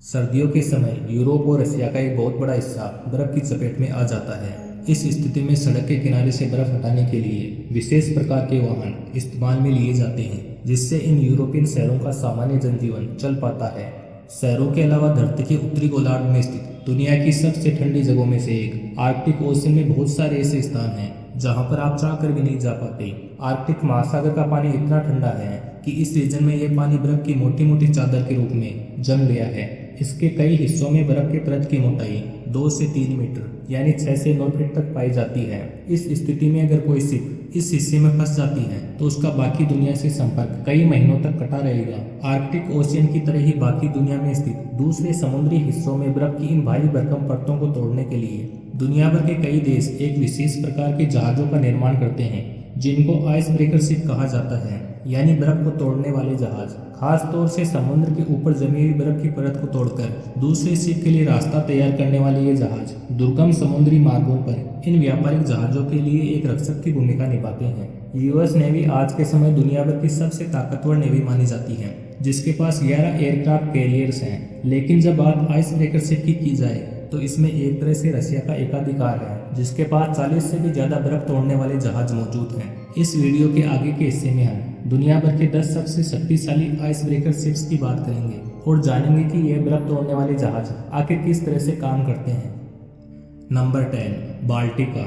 सर्दियों के समय यूरोप और रसिया का एक बहुत बड़ा हिस्सा बर्फ की चपेट में आ जाता है। इस स्थिति में सड़क के किनारे से बर्फ हटाने के लिए विशेष प्रकार के वाहन इस्तेमाल में लिए जाते हैं, जिससे इन यूरोपियन शहरों का सामान्य जनजीवन चल पाता है। शहरों के अलावा धरती के उत्तरी गोलार्ध में स्थित दुनिया की सबसे ठंडी जगहों में से एक आर्कटिक ओशन में बहुत सारे ऐसे स्थान हैं जहां पर आप चाहकर भी नहीं जा पाते। आर्कटिक महासागर का पानी इतना ठंडा है कि इस रीजन में यह पानी बर्फ की मोटी मोटी चादर के रूप में जम गया है। इसके कई हिस्सों में बर्फ के परत की मोटाई 2 से 3 मीटर यानी 6 से 9 फीट तक पाई जाती है। इस स्थिति में अगर कोई शिप इस हिस्से में फंस जाती है तो उसका बाकी दुनिया से संपर्क कई महीनों तक कटा रहेगा। आर्कटिक ओशियन की तरह ही बाकी दुनिया में स्थित दूसरे समुद्री हिस्सों में बर्फ की इन भारी भरकम परतों को तोड़ने के लिए दुनिया भर के कई देश एक विशेष प्रकार के जहाजों का निर्माण करते हैं, जिनको आइस ब्रेकर शिप कहा जाता है, यानी बर्फ को तोड़ने वाले जहाज। खास तौर से समुद्र के ऊपर जमी हुई बर्फ की परत को तोड़कर दूसरे शिप के लिए रास्ता तैयार करने वाले ये जहाज दुर्गम समुद्री मार्गों पर इन व्यापारिक जहाजों के लिए एक रक्षक की भूमिका निभाते हैं। यूएस नेवी आज के समय दुनिया भर की सबसे ताकतवर नेवी मानी जाती है, जिसके पास 11 एयरक्राफ्ट कैरियर्स हैं। लेकिन जब बात आइस ब्रेकर शिप की जाए तो इसमें एक तरह से रशिया का एकाधिकार है, जिसके पास 40 से भी ज्यादा बर्फ तोड़ने वाले जहाज मौजूद हैं। इस वीडियो के आगे के हिस्से में हम दुनिया भर के 10 सबसे शक्तिशाली आइस ब्रेकर शिप्स की बात करेंगे और जानेंगे कि यह बर्फ तोड़ने वाले जहाज आखिर किस तरह से काम करते हैं। Number 10, Baltica.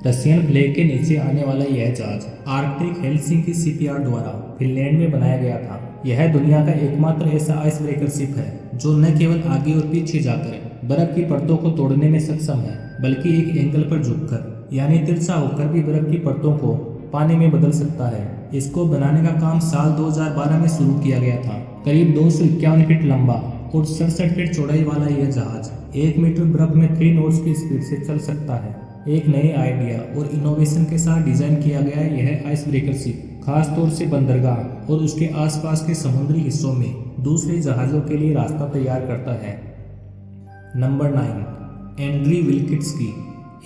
रशियन फ्लैग के नीचे आने वाला यह जहाज आर्कटिक हेलसिंकी शिपयार्ड द्वारा फिनलैंड में बनाया गया था। यह दुनिया का एकमात्र ऐसा आइस ब्रेकर शिप है जो न केवल आगे और पीछे जाकर बर्फ की परतों को तोड़ने में सक्षम है, बल्कि एक एंगल पर झुककर यानी तिरछा होकर भी बर्फ की परतों को पानी में बदल सकता है। इसको बनाने का काम साल 2012 में शुरू किया गया था। करीब 251 फीट लंबा और 67 फीट चौड़ाई वाला यह जहाज 1 मीटर बर्फ में 3 नॉट्स की स्पीड से चल सकता है। एक नए आइडिया और इनोवेशन के साथ डिजाइन किया गया यह आइस ब्रेकर शिप खास तौर से बंदरगाह और उसके आसपास के समुद्री हिस्सों में दूसरे जहाजों के लिए रास्ता तैयार करता है। Number 9, Andrey Vilkitsky.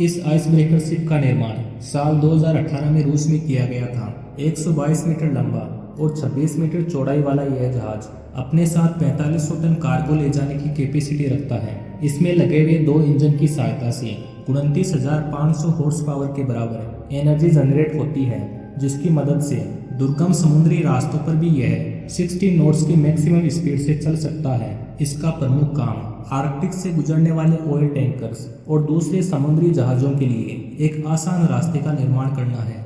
इस आइस ब्रेकर शिप का निर्माण साल 2018 में रूस में किया गया था। 122 मीटर लंबा और 26 मीटर चौड़ाई वाला यह जहाज अपने साथ 4500 टन कार्गो ले जाने की कैपेसिटी रखता है। इसमें लगे हुए 2 इंजन की सहायता से 29,500 हॉर्स पावर के बराबर एनर्जी जनरेट होती है, जिसकी मदद से दुर्गम समुद्री रास्तों पर भी यह 60 नॉट्स की मैक्सिमम स्पीड से चल सकता है। इसका प्रमुख काम आर्कटिक से गुजरने वाले ऑयल टैंकर्स और दूसरे समुद्री जहाजों के लिए एक आसान रास्ते का निर्माण करना है।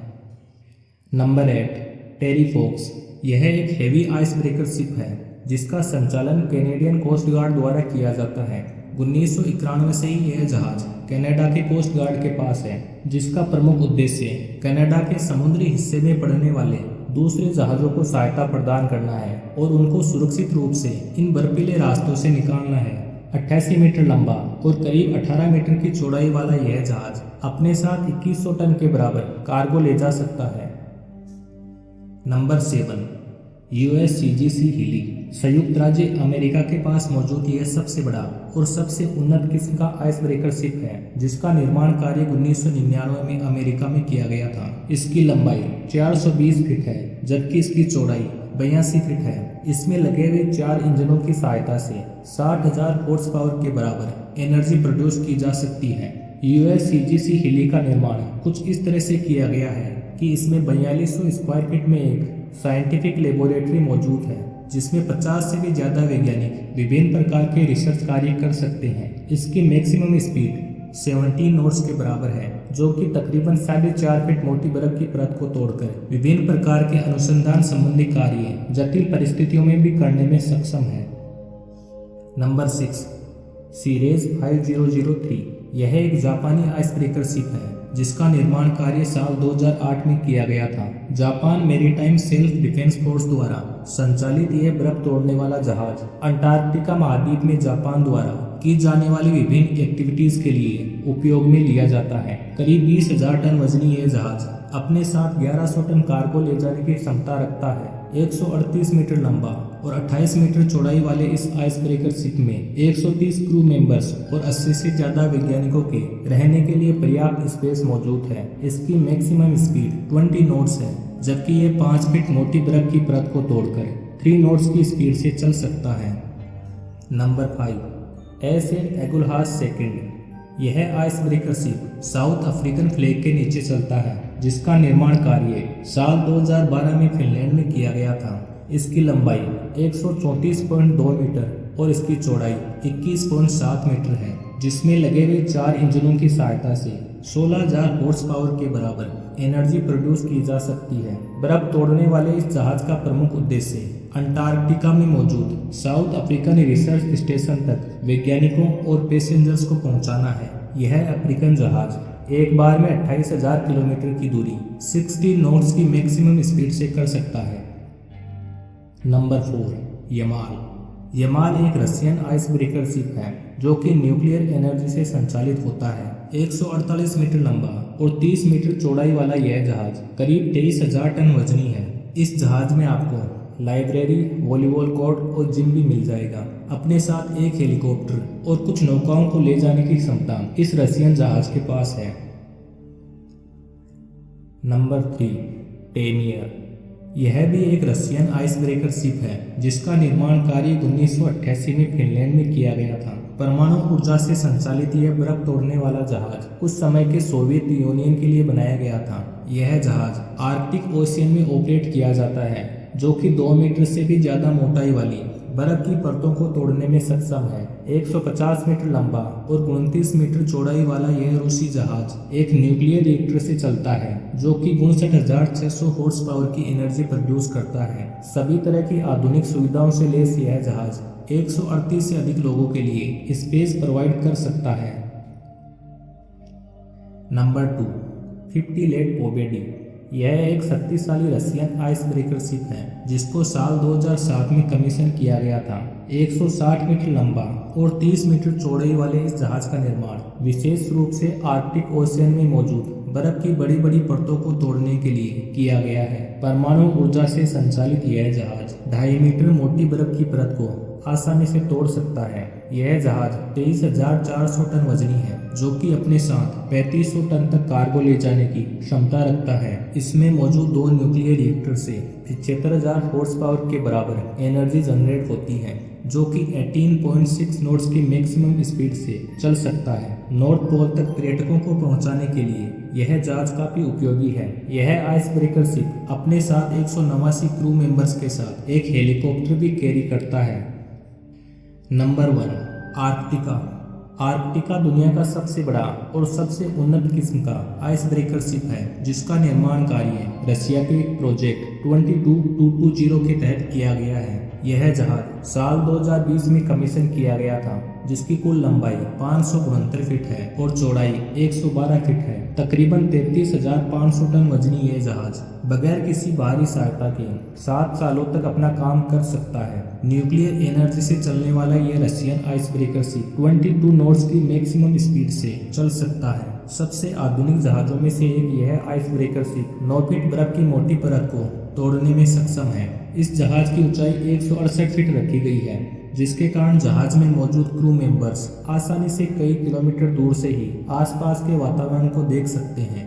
Number 8, Terry Fox. यह एक हेवी आइस ब्रेकर शिप है जिसका संचालन कैनेडियन कोस्ट गार्ड द्वारा किया जाता है। 1991 से ही यह जहाज कनाडा के कोस्ट गार्ड के पास है, जिसका प्रमुख उद्देश्य कनाडा के समुद्री हिस्से में पड़ने वाले दूसरे जहाजों को सहायता प्रदान करना है और उनको सुरक्षित रूप से इन बर्फीले रास्तों से निकालना है। 88 मीटर लंबा और करीब 18 मीटर की चौड़ाई वाला यह जहाज अपने साथ 2100 टन के बराबर कार्गो ले जा सकता है। Number 7, USCGC Healy. संयुक्त राज्य अमेरिका के पास मौजूद यह सबसे बड़ा और सबसे उन्नत किस्म का आइस ब्रेकर शिप है, जिसका निर्माण कार्य 1999 में अमेरिका में किया गया था। इसकी लंबाई 420 फीट है, जबकि इसकी चौड़ाई 82 फीट है। इसमें लगे हुए 4 इंजनों की सहायता से 60,000 हॉर्स पावर के बराबर एनर्जी प्रोड्यूस की जा सकती है। USCGC हीली का निर्माण कुछ इस तरह से किया गया है कि इसमें 4200 स्क्वायर फीट में एक साइंटिफिक लेबोरेटरी मौजूद है, जिसमें 50 से भी ज्यादा वैज्ञानिक विभिन्न प्रकार के रिसर्च कार्य कर सकते हैं। इसकी मैक्सिमम स्पीड 17 नॉट्स के बराबर है, जो कि तकरीबन 4.5 फीट मोटी बर्फ की परत को तोड़कर विभिन्न प्रकार के अनुसंधान संबंधी कार्य जटिल परिस्थितियों में भी करने में सक्षम है। Number 6, series 5003। यह एक जापानी आइस ब्रेकर शिप है जिसका निर्माण कार्य साल 2008 में किया गया था। Japan maritime self defence force द्वारा संचालित यह बर्फ तोड़ने वाला जहाज अंटार्कटिका महाद्वीप में जापान द्वारा की जाने वाली विभिन्न एक्टिविटीज के लिए उपयोग में लिया जाता है। करीब 20,000 टन वजनी यह जहाज अपने साथ 1100 टन कार्गो ले जाने की क्षमता रखता है। 138 मीटर लंबा और 28 मीटर चौड़ाई वाले इस आइस ब्रेकर शिप में 130 क्रू मेंबर्स और 80 से ज्यादा वैज्ञानिकों के रहने के लिए पर्याप्त स्पेस मौजूद है। इसकी मैक्सिमम स्पीड 20 नॉट्स है, जबकि ये 5 फीट मोटी बर्फ की परत को तोड़कर 3 नॉट्स की स्पीड से चल सकता है। Number 5 SA Agulhas second. यह ice breaker ship South African flag के नीचे चलता है, जिसका निर्माण कार्य साल 2012 में फिनलैंड में किया गया था। इसकी लंबाई 134.2 मीटर और इसकी चौड़ाई 21.7 मीटर है, जिसमें लगे हुए 4 इंजनों की सहायता से 16,000 हॉर्स पावर के बराबर एनर्जी प्रोड्यूस की जा सकती है। बर्फ तोड़ने वाले इस जहाज का प्रमुख उद्देश्य अंटार्कटिका में मौजूद साउथ अफ्रीकन रिसर्च स्टेशन तक वैज्ञानिकों और पैसेंजर्स को पहुंचाना है। यह अफ्रीकन जहाज एक बार में 28,000 किलोमीटर की दूरी 60 नॉट्स की मैक्सिमम स्पीड से कर सकता है। Number 4 Yamal. यमाल एक रशियन आइस ब्रेकर शिप है जो कि न्यूक्लियर एनर्जी से संचालित होता है। 148 मीटर लंबा और 30 मीटर चौड़ाई वाला यह जहाज करीब 23,000 टन वजनी है। इस जहाज में आपको लाइब्रेरी, वॉलीबॉल कोर्ट और जिम भी मिल जाएगा। अपने साथ एक हेलीकॉप्टर और कुछ नौकाओं को ले जाने की क्षमता इस रशियन जहाज के पास है। नंबर 3 टेमियर। यह भी एक रशियन आइस ब्रेकर शिप है जिसका निर्माण कार्य 1988 में फिनलैंड में किया गया था। परमाणु ऊर्जा से संचालित यह बर्फ तोड़ने वाला जहाज उस समय के सोवियत यूनियन के लिए बनाया गया था। यह जहाज आर्कटिक ओशियन में ऑपरेट किया जाता है, जो कि 2 मीटर से भी ज्यादा मोटाई वाली बर्फ की परतों को तोड़ने में सक्षम है। 150 मीटर लंबा और 29 मीटर चौड़ाई वाला यह रूसी जहाज एक न्यूक्लियर रिएक्टर से चलता है, जो कि 59,600 हॉर्स पावर की एनर्जी प्रोड्यूस करता है। सभी तरह की आधुनिक सुविधाओं से लैस यह जहाज 138 से अधिक लोगों के लिए स्पेस प्रोवाइड कर सकता है। Number 2 50 Let Pobedy. यह एक शक्तिशाली रशियन आइस ब्रेकर शिप है जिसको साल 2007 में कमीशन किया गया था। 160 मीटर लंबा और 30 मीटर चौड़ाई वाले इस जहाज का निर्माण विशेष रूप से आर्कटिक ओशियन में मौजूद बर्फ की बड़ी बड़ी परतों को तोड़ने के लिए किया गया है। परमाणु ऊर्जा से संचालित यह जहाज 2.5 मीटर मोटी बर्फ की परत को आसानी से तोड़ सकता है। यह जहाज 23,400 टन वजनी है, जो कि अपने साथ 3,500 टन तक कार्गो ले जाने की क्षमता रखता है। इसमें मौजूद 2 न्यूक्लियर रिएक्टर से 75,000 हॉर्स पावर के बराबर एनर्जी जनरेट होती है, जो कि 18.6 नॉट्स की मैक्सिमम स्पीड से चल सकता है। नॉर्थ पोल तक पर्यटकों को पहुंचाने के लिए यह जहाज काफी उपयोगी है। यह आइस ब्रेकर शिप अपने साथ 189 क्रू मेंबर्स के साथ एक हेलीकॉप्टर भी कैरी करता है। Number 1 Arktika. आर्कटिका दुनिया का सबसे बड़ा और सबसे उन्नत किस्म का आइस ब्रेकर शिप है, जिसका निर्माण कार्य रशिया के प्रोजेक्ट 22220 के तहत किया गया है। यह जहाज साल 2020 में कमीशन किया गया था, जिसकी कुल लंबाई 569 फीट है और चौड़ाई 112 फीट है। तकरीबन 33,500 टन वजनी यह जहाज बगैर किसी बाहरी सहायता के 7 सालों तक अपना काम कर सकता है। न्यूक्लियर एनर्जी से चलने वाला यह Russian ice breaker ship 22 knots की मैक्सिमम स्पीड से चल सकता है। सबसे आधुनिक जहाजों में से एक यह आइस ब्रेकर शिप 9 फीट बर्फ की मोटी परत को तोड़ने में सक्षम है। इस जहाज की ऊंचाई 168 फीट रखी गई है, जिसके कारण जहाज में मौजूद क्रू मेंबर्स आसानी से कई किलोमीटर दूर से ही आसपास के वातावरण को देख सकते हैं।